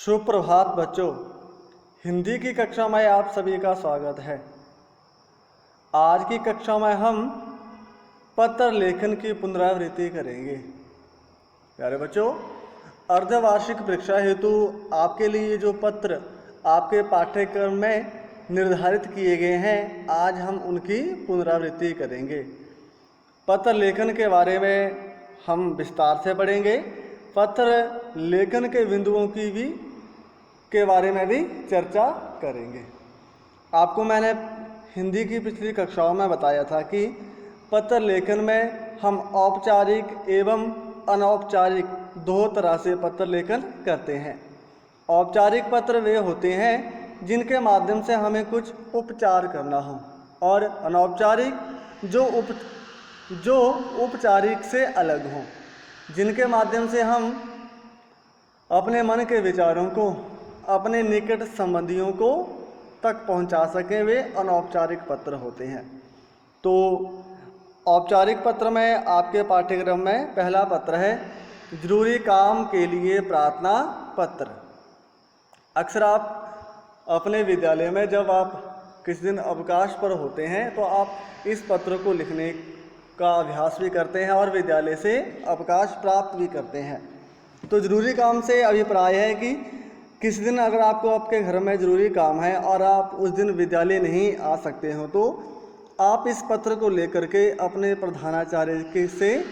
सुप्रभात बच्चों, हिंदी की कक्षा में आप सभी का स्वागत है। आज की कक्षा में हम पत्र लेखन की पुनरावृत्ति करेंगे। प्यारे बच्चों, अर्धवार्षिक परीक्षा हेतु आपके लिए जो पत्र आपके पाठ्यक्रम में निर्धारित किए गए हैं, आज हम उनकी पुनरावृत्ति करेंगे। पत्र लेखन के बारे में हम विस्तार से पढ़ेंगे। पत्र लेखन के बिंदुओं के बारे में भी चर्चा करेंगे। आपको मैंने हिंदी की पिछली कक्षाओं में बताया था कि पत्र लेखन में हम औपचारिक एवं अनौपचारिक दो तरह से पत्र लेखन करते हैं। औपचारिक पत्र वे होते हैं जिनके माध्यम से हमें कुछ उपचार करना हो, और अनौपचारिक जो औपचारिक से अलग हों, जिनके माध्यम से हम अपने मन के विचारों को अपने निकट संबंधियों को तक पहुंचा सकें, वे अनौपचारिक पत्र होते हैं। तो औपचारिक पत्र में आपके पाठ्यक्रम में पहला पत्र है जरूरी काम के लिए प्रार्थना पत्र। अक्सर आप अपने विद्यालय में जब आप किसी दिन अवकाश पर होते हैं तो आप इस पत्र को लिखने का अभ्यास भी करते हैं और विद्यालय से अवकाश प्राप्त भी करते हैं। तो ज़रूरी काम से अभिप्राय है कि किस दिन अगर आपको आपके घर में ज़रूरी काम है और आप उस दिन विद्यालय नहीं आ सकते हो, तो आप इस पत्र को लेकर के अपने प्रधानाचार्य से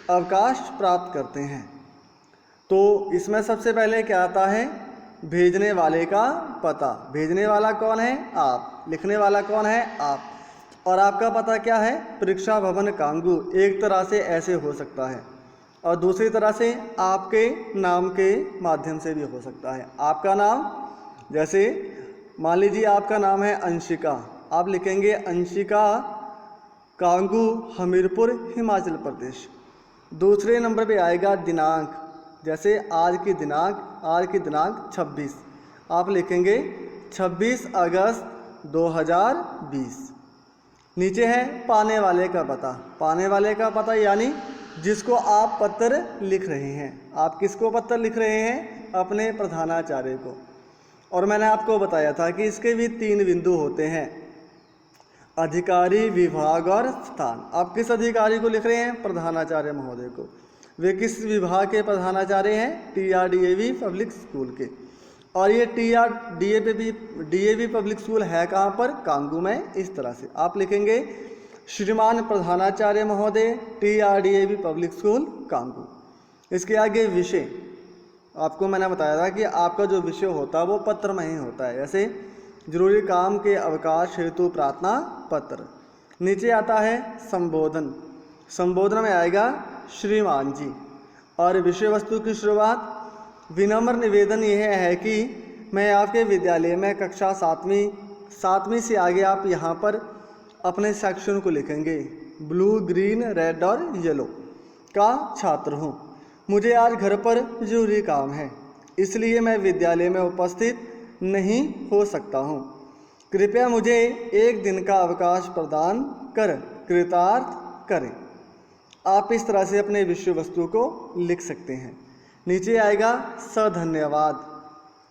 अवकाश प्राप्त करते हैं। तो इसमें सबसे पहले क्या आता है? भेजने वाले का पता। भेजने वाला कौन है? आप। लिखने वाला कौन है? आप। और आपका पता क्या है? परीक्षा भवन कांगू। एक तरह से ऐसे हो सकता है और दूसरी तरह से आपके नाम के माध्यम से भी हो सकता है। आपका नाम, जैसे मान लीजिए आपका नाम है अंशिका, आप लिखेंगे अंशिका कांगू, हमीरपुर, हिमाचल प्रदेश। दूसरे नंबर पे आएगा दिनांक, जैसे आज की दिनांक 26, आप लिखेंगे 26 अगस्त 2020। नीचे है पाने वाले का पता। पाने वाले का पता यानी जिसको आप पत्र लिख रहे हैं। आप किसको पत्र लिख रहे हैं? अपने प्रधानाचार्य को। और मैंने आपको बताया था कि इसके भी 3 बिंदु होते हैं, अधिकारी, विभाग और स्थान। आप किस अधिकारी को लिख रहे हैं? प्रधानाचार्य महोदय को। वे किस विभाग के प्रधानाचार्य हैं? TRDAV पब्लिक स्कूल के। और ये DAV पब्लिक स्कूल है कहाँ पर? कांगू में। इस तरह से आप लिखेंगे श्रीमान प्रधानाचार्य महोदय, TRDAV पब्लिक स्कूल कांगू। इसके आगे विषय, आपको मैंने बताया था कि आपका जो विषय होता है वो पत्र में ही होता है। जैसे जरूरी काम के अवकाश हेतु प्रार्थना पत्र। नीचे आता है संबोधन। संबोधन में आएगा श्रीमान जी। और विषय वस्तु की शुरुआत, विनम्र निवेदन यह है कि मैं आपके विद्यालय में कक्षा 7वीं से आगे आप यहाँ पर अपने सेक्शन को लिखेंगे, ब्लू, ग्रीन, रेड और येलो का छात्र हूँ। मुझे आज घर पर जरूरी काम है, इसलिए मैं विद्यालय में उपस्थित नहीं हो सकता हूँ। कृपया मुझे 1 दिन का अवकाश प्रदान कर कृतार्थ करें। आप इस तरह से अपने विषय वस्तु को लिख सकते हैं। नीचे आएगा सधन्यवाद।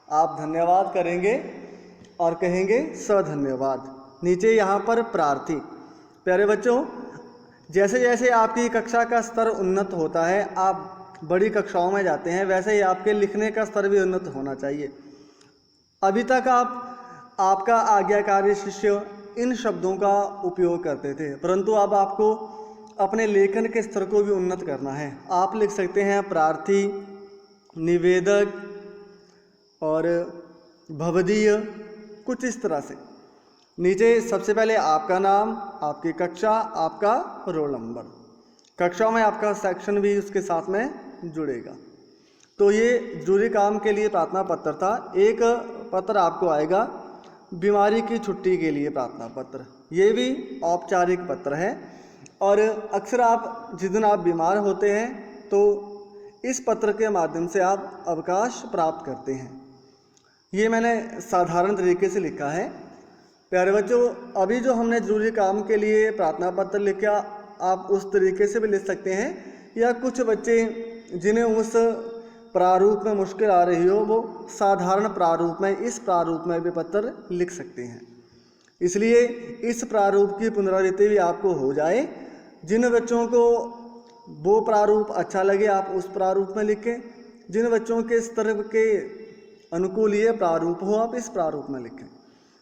आप धन्यवाद करेंगे और कहेंगे सधन्यवाद। नीचे यहाँ पर प्रार्थी। प्यारे बच्चों, जैसे जैसे आपकी कक्षा का स्तर उन्नत होता है, आप बड़ी कक्षाओं में जाते हैं, वैसे ही आपके लिखने का स्तर भी उन्नत होना चाहिए। अभी तक आपका आज्ञाकारी शिष्य इन शब्दों का उपयोग करते थे, परंतु अब आपको अपने लेखन के स्तर को भी उन्नत करना है। आप लिख सकते हैं प्रार्थी, निवेदक और भवदीय, कुछ इस तरह से। नीचे सबसे पहले आपका नाम, आपकी कक्षा, आपका रोल नंबर। कक्षा में आपका सेक्शन भी उसके साथ में जुड़ेगा। तो ये जरूरी काम के लिए प्रार्थना पत्र था। एक पत्र आपको आएगा बीमारी की छुट्टी के लिए प्रार्थना पत्र। ये भी औपचारिक पत्र है और अक्सर आप जिस दिन आप बीमार होते हैं तो इस पत्र के माध्यम से आप अवकाश प्राप्त करते हैं। ये मैंने साधारण तरीके से लिखा है। प्यारे बच्चों, अभी जो हमने जरूरी काम के लिए प्रार्थना पत्र लिखा, आप उस तरीके से भी लिख सकते हैं, या कुछ बच्चे जिन्हें उस प्रारूप में मुश्किल आ रही हो वो साधारण प्रारूप में, इस प्रारूप में भी पत्र लिख सकते हैं। इसलिए इस प्रारूप की पुनरावृत्ति भी आपको हो जाए। जिन बच्चों को वो प्रारूप अच्छा लगे आप उस प्रारूप में लिखें, जिन बच्चों के स्तर के अनुकूल ये प्रारूप हो आप इस प्रारूप में लिखें।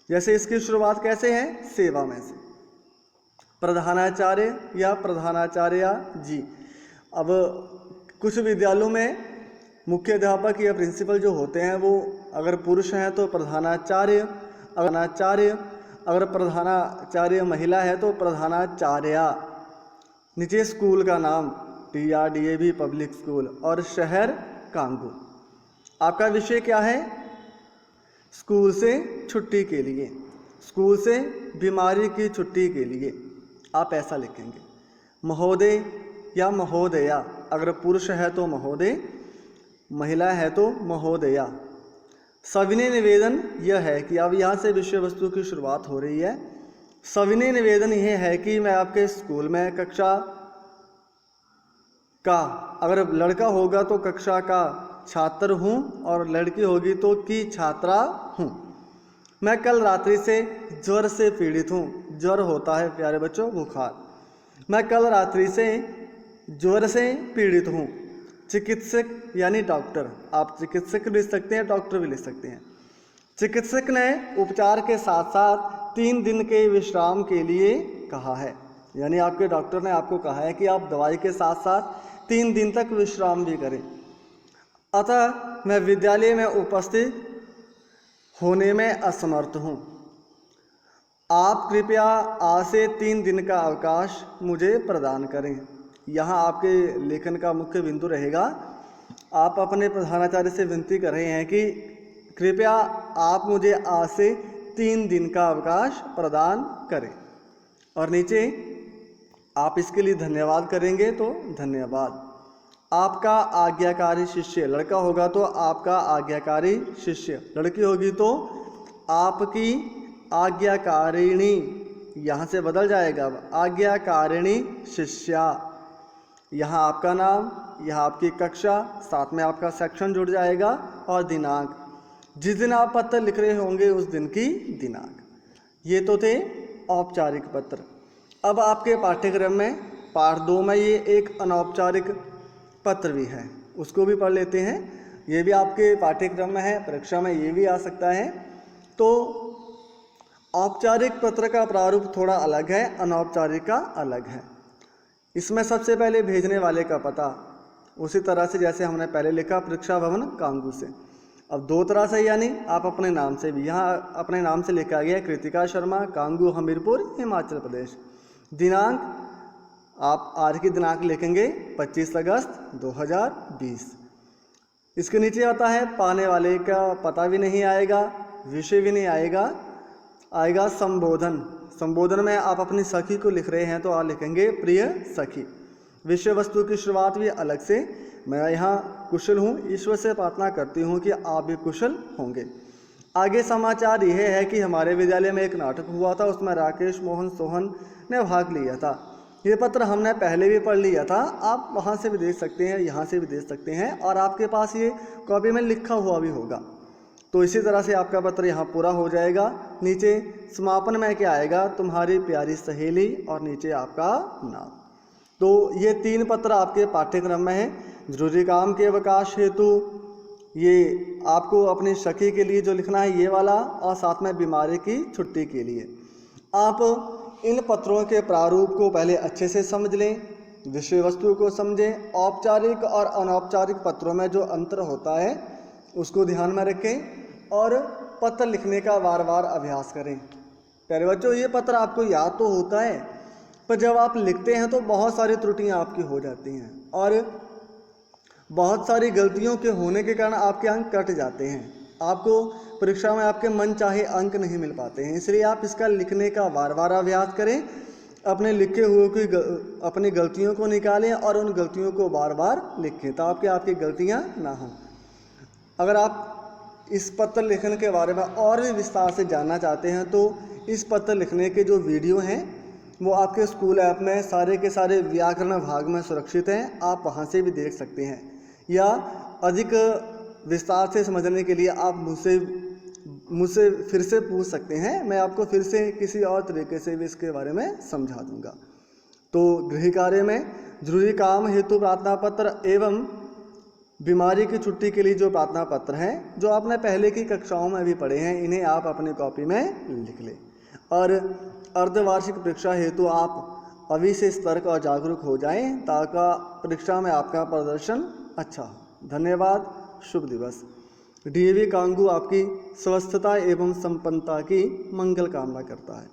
जैसे इसकी शुरुआत कैसे है, सेवा में से, प्रधानाचार्य या प्रधानाचार्या जी। अब कुछ विद्यालयों में मुख्य अध्यापक या प्रिंसिपल जो होते हैं वो अगर पुरुष हैं तो प्रधानाचार्य, अगर प्रधानाचार्य महिला है तो प्रधानाचार्या। नीचे स्कूल का नाम TRDAV पब्लिक स्कूल और शहर कांगू। आपका विषय क्या है, स्कूल से छुट्टी के लिए, स्कूल से बीमारी की छुट्टी के लिए आप ऐसा लिखेंगे। महोदय या महोदया, अगर पुरुष है तो महोदय, महिला है तो महोदया। सविनय निवेदन यह है कि अब यहाँ से विषय वस्तु की शुरुआत हो रही है। सविनय निवेदन यह है कि मैं आपके स्कूल में कक्षा का, अगर लड़का होगा तो कक्षा का छात्र हूँ और लड़की होगी तो की छात्रा हूँ। मैं कल रात्रि से ज्वर से पीड़ित हूँ। ज्वर होता है प्यारे बच्चों बुखार। मैं कल रात्रि से ज्वर से पीड़ित हूँ। चिकित्सक यानी डॉक्टर, आप चिकित्सक भी लिख सकते हैं, डॉक्टर भी लिख सकते हैं। चिकित्सक ने उपचार के साथ साथ 3 दिन के विश्राम के लिए कहा है, यानी आपके डॉक्टर ने आपको कहा है कि आप दवाई के साथ साथ 3 दिन तक विश्राम भी करें। अतः मैं विद्यालय में उपस्थित होने में असमर्थ हूँ। आप कृपया आज से 3 दिन का अवकाश मुझे प्रदान करें। यहाँ आपके लेखन का मुख्य बिंदु रहेगा, आप अपने प्रधानाचार्य से विनती कर रहे हैं कि कृपया आप मुझे आज से 3 दिन का अवकाश प्रदान करें। और नीचे आप इसके लिए धन्यवाद करेंगे तो धन्यवाद। आपका आज्ञाकारी शिष्य, लड़का होगा तो आपका आज्ञाकारी शिष्य, लड़की होगी तो आपकी आज्ञाकारिणी, यहाँ से बदल जाएगा आज्ञाकारिणी शिष्या। यहाँ आपका नाम, यहाँ आपकी कक्षा, साथ में आपका सेक्शन जुड़ जाएगा और दिनांक, जिस दिन आप पत्र लिख रहे होंगे उस दिन की दिनांक। ये तो थे औपचारिक पत्र। अब आपके पाठ्यक्रम में पाठ 2 में ये एक अनौपचारिक पत्र भी है, उसको भी पढ़ लेते हैं। ये भी आपके पाठ्यक्रम में है, परीक्षा में ये भी आ सकता है। तो औपचारिक पत्र का प्रारूप थोड़ा अलग है, अनौपचारिक का अलग है। इसमें सबसे पहले भेजने वाले का पता, उसी तरह से जैसे हमने पहले लिखा परीक्षा भवन कांगू से। अब 2 तरह से, यानी आप अपने नाम से भी, यहाँ अपने नाम से लिखा गया कृतिका शर्मा, कांगू हमीरपुर हिमाचल प्रदेश। दिनांक आप आज की दिनांक लिखेंगे 25 अगस्त 2020। इसके नीचे आता है पाने वाले का पता भी नहीं आएगा, विषय भी नहीं आएगा, आएगा संबोधन। संबोधन में आप अपनी सखी को लिख रहे हैं तो आप लिखेंगे प्रिय सखी। विषय वस्तु की शुरुआत भी अलग से, मैं यहाँ कुशल हूँ, ईश्वर से प्रार्थना करती हूँ कि आप भी कुशल होंगे। आगे समाचार यह है कि हमारे विद्यालय में एक नाटक हुआ था, उसमें राकेश मोहन सोहन ने भाग लिया था। ये पत्र हमने पहले भी पढ़ लिया था, आप वहाँ से भी देख सकते हैं, यहाँ से भी देख सकते हैं, और आपके पास ये कॉपी में लिखा हुआ भी होगा। तो इसी तरह से आपका पत्र यहाँ पूरा हो जाएगा। नीचे समापन में क्या आएगा, तुम्हारी प्यारी सहेली, और नीचे आपका नाम। तो ये 3 पत्र आपके पाठ्यक्रम में हैं। जरूरी काम के अवकाश हेतु ये आपको अपनी सखी के लिए जो लिखना है ये वाला, और साथ में बीमारी की छुट्टी के लिए। आप इन पत्रों के प्रारूप को पहले अच्छे से समझ लें, विषय वस्तु को समझें। औपचारिक और अनौपचारिक पत्रों में जो अंतर होता है उसको ध्यान में रखें और पत्र लिखने का बार बार अभ्यास करें। प्यारे बच्चों, ये पत्र आपको याद तो होता है, पर जब आप लिखते हैं तो बहुत सारी त्रुटियां आपकी हो जाती हैं और बहुत सारी गलतियों के होने के कारण आपके अंक कट जाते हैं। आपको परीक्षा में आपके मन चाहे अंक नहीं मिल पाते हैं। इसलिए आप इसका लिखने का बार बार अभ्यास करें, अपने लिखे हुए की अपनी गलतियों को निकालें और उन गलतियों को बार बार लिखें ताकि आपकी गलतियां ना हों। अगर आप इस पत्र लेखन के बारे में और भी विस्तार से जानना चाहते हैं तो इस पत्र लिखने के जो वीडियो हैं वो आपके स्कूल ऐप में सारे के सारे व्याकरण भाग में सुरक्षित हैं, आप वहाँ से भी देख सकते हैं। या अधिक विस्तार से समझने के लिए आप मुझसे फिर से पूछ सकते हैं। मैं आपको फिर से किसी और तरीके से भी इसके बारे में समझा दूंगा। तो गृह कार्य में जरूरी काम हेतु प्रार्थना पत्र एवं बीमारी की छुट्टी के लिए जो प्रार्थना पत्र हैं, जो आपने पहले की कक्षाओं में भी पढ़े हैं, इन्हें आप अपनी कॉपी में लिख लें। और अर्धवार्षिक परीक्षा हेतु आप अभी से सतर्क और जागरूक हो जाएं ताकि परीक्षा में आपका प्रदर्शन अच्छा हो। धन्यवाद। शुभ दिवस। डीएवी कांगू आपकी स्वस्थता एवं संपन्नता की मंगल कामना करता है।